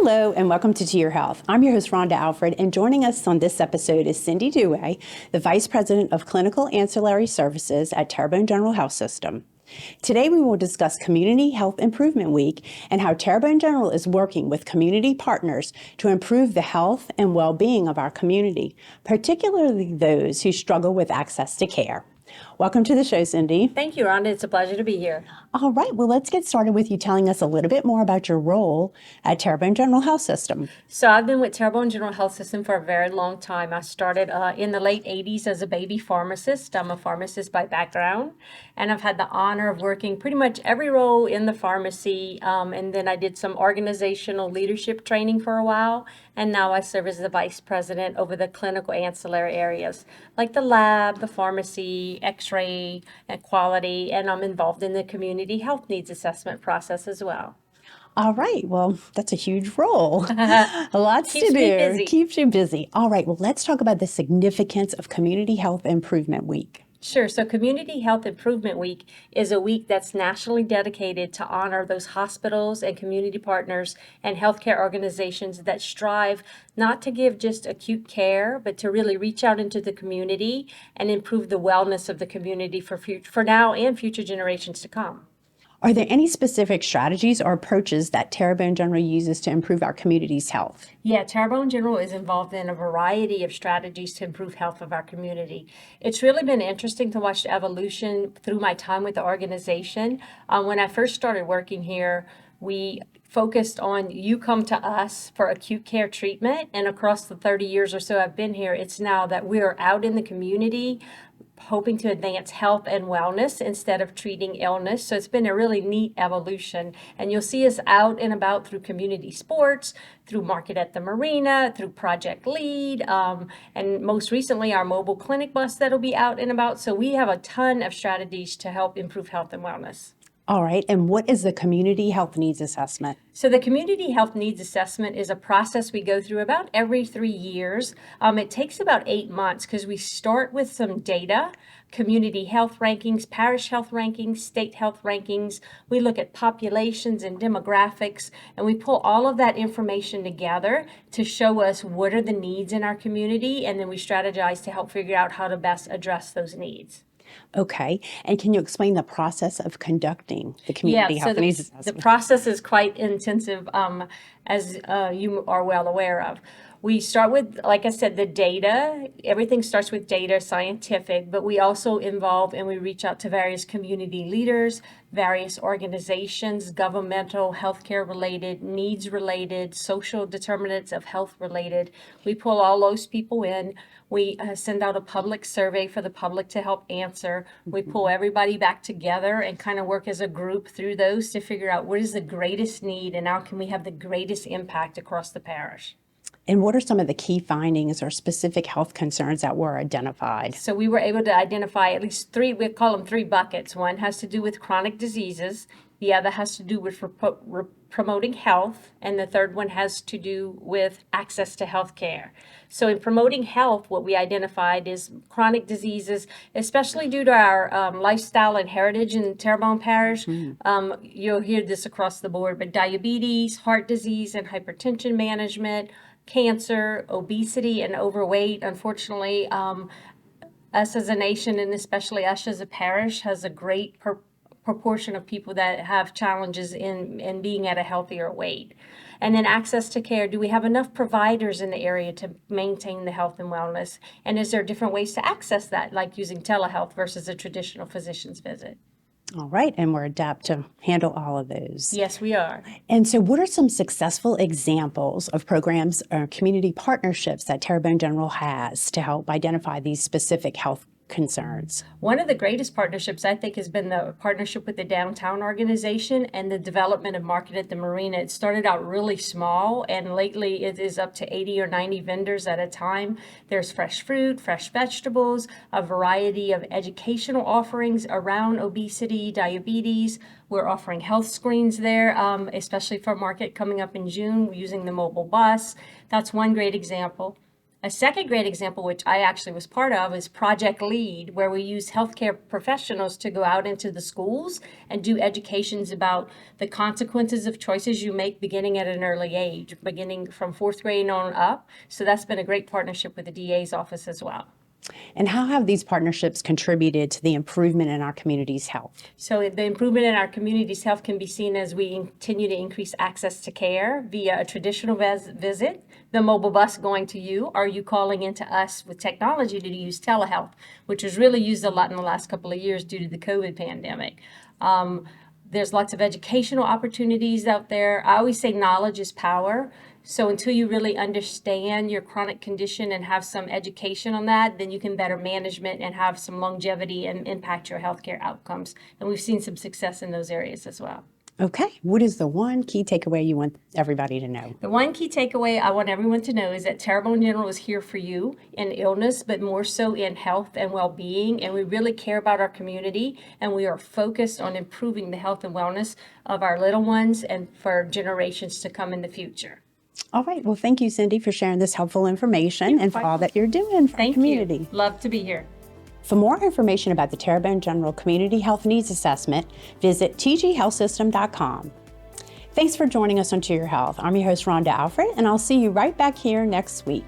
Hello and welcome to Your Health. I'm your host, Rhonda Alfred, and joining us on this episode is Cindy Dewey, the Vice President of Clinical Ancillary Services at Terrebonne General Health System. Today we will discuss Community Health Improvement Week and how Terrebonne General is working with community partners to improve the health and well-being of our community, particularly those who struggle with access to care. Welcome to the show, Cindy. Thank you, Rhonda. It's a pleasure to be here. All right. Well, let's get started with you telling us a little bit more about your role at Terrebonne General Health System. So I've been with Terrebonne General Health System for a very long time. I started in the late 80s as a baby pharmacist. I'm a pharmacist by background, and I've had the honor of working pretty much every role in the pharmacy. And then I did some organizational leadership training for a while, and now I serve as the vice president over the clinical ancillary areas like the lab, the pharmacy, x-ray, and quality, and I'm involved in the community health needs assessment process as well. All right. Well, that's a huge role. Lots to do. Keeps me busy. Keeps you busy. All right. Well, let's talk about the significance of Community Health Improvement Week. Sure. So Community Health Improvement Week is a week that's nationally dedicated to honor those hospitals and community partners and healthcare organizations that strive not to give just acute care, but to really reach out into the community and improve the wellness of the community for now and future generations to come. Are there any specific strategies or approaches that Terrebonne General uses to improve our community's health? Yeah, Terrebonne General is involved in a variety of strategies to improve health of our community. It's really been interesting to watch the evolution through my time with the organization. When I first started working here, we focused on you come to us for acute care treatment, and across the 30 years or so I've been here, it's now that we are out in the community hoping to advance health and wellness instead of treating illness. So it's been a really neat evolution. And you'll see us out and about through community sports, through Market at the Marina, through Project Lead, and most recently our mobile clinic bus that'll be out and about. So we have a ton of strategies to help improve health and wellness. All right. And what is the Community Health Needs Assessment? So the Community Health Needs Assessment is a process we go through about every 3 years. It takes about 8 months because we start with some data, community health rankings, parish health rankings, state health rankings. We look at populations and demographics, and we pull all of that information together to show us what are the needs in our community, and then we strategize to help figure out how to best address those needs. Okay. And can you explain the process of conducting the Community Health Needs Assessment? The process is quite intensive, as you are well aware of. We start with, like I said, the data. Everything starts with data, scientific, but we also involve and we reach out to various community leaders, various organizations, governmental, healthcare related, needs related, social determinants of health related. We pull all those people in. We send out a public survey for the public to help answer. We pull everybody back together and kind of work as a group through those to figure out what is the greatest need and how can we have the greatest impact across the parish. And what are some of the key findings or specific health concerns that were identified? So we were able to identify at least three, we call them 3 buckets. One has to do with chronic diseases. The other has to do with promoting health. And the third one has to do with access to health care. So in promoting health, what we identified is chronic diseases, especially due to our lifestyle and heritage in Terrebonne Parish. You'll hear this across the board, but diabetes, heart disease, and hypertension management, cancer, obesity, and overweight. Unfortunately, us as a nation, and especially us as a parish, has a great proportion of people that have challenges in being at a healthier weight. And then access to care. Do we have enough providers in the area to maintain the health and wellness? And is there different ways to access that, like using telehealth versus a traditional physician's visit? All right, and we're adept to handle all of those. Yes, we are. And so what are some successful examples of programs or community partnerships that Terrebonne General has to help identify these specific health concerns? One of the greatest partnerships, I think, has been the partnership with the downtown organization and the development of Market at the Marina. It started out really small, and lately it is up to 80 or 90 vendors at a time. There's fresh fruit, fresh vegetables, a variety of educational offerings around obesity, diabetes. We're offering health screens there, especially for Market coming up in June, using the mobile bus. That's one great example. A second great example, which I actually was part of, is Project Lead, where we use healthcare professionals to go out into the schools and do educations about the consequences of choices you make beginning at an early age, beginning from 4th grade on up. So that's been a great partnership with the DA's office as well. And how have these partnerships contributed to the improvement in our community's health? So the improvement in our community's health can be seen as we continue to increase access to care via a traditional visit, the mobile bus going to you, or you calling into us with technology to use telehealth, which was really used a lot in the last couple of years due to the COVID pandemic. There's lots of educational opportunities out there. I always say knowledge is power. So until you really understand your chronic condition and have some education on that, then you can better management and have some longevity and impact your healthcare outcomes. And we've seen some success in those areas as well. Okay, what is the one key takeaway you want everybody to know? The one key takeaway I want everyone to know is that Terrebonne General is here for you in illness, but more so in health and well-being. And we really care about our community, and we are focused on improving the health and wellness of our little ones and for generations to come in the future. All right, well, thank you, Cindy, for sharing this helpful information and for all that you're doing for our community. Thank you. Love to be here. For more information about the Terrebonne General Community Health Needs Assessment, visit tghealthsystem.com. Thanks for joining us on To Your Health. I'm your host, Rhonda Alfred, and I'll see you right back here next week.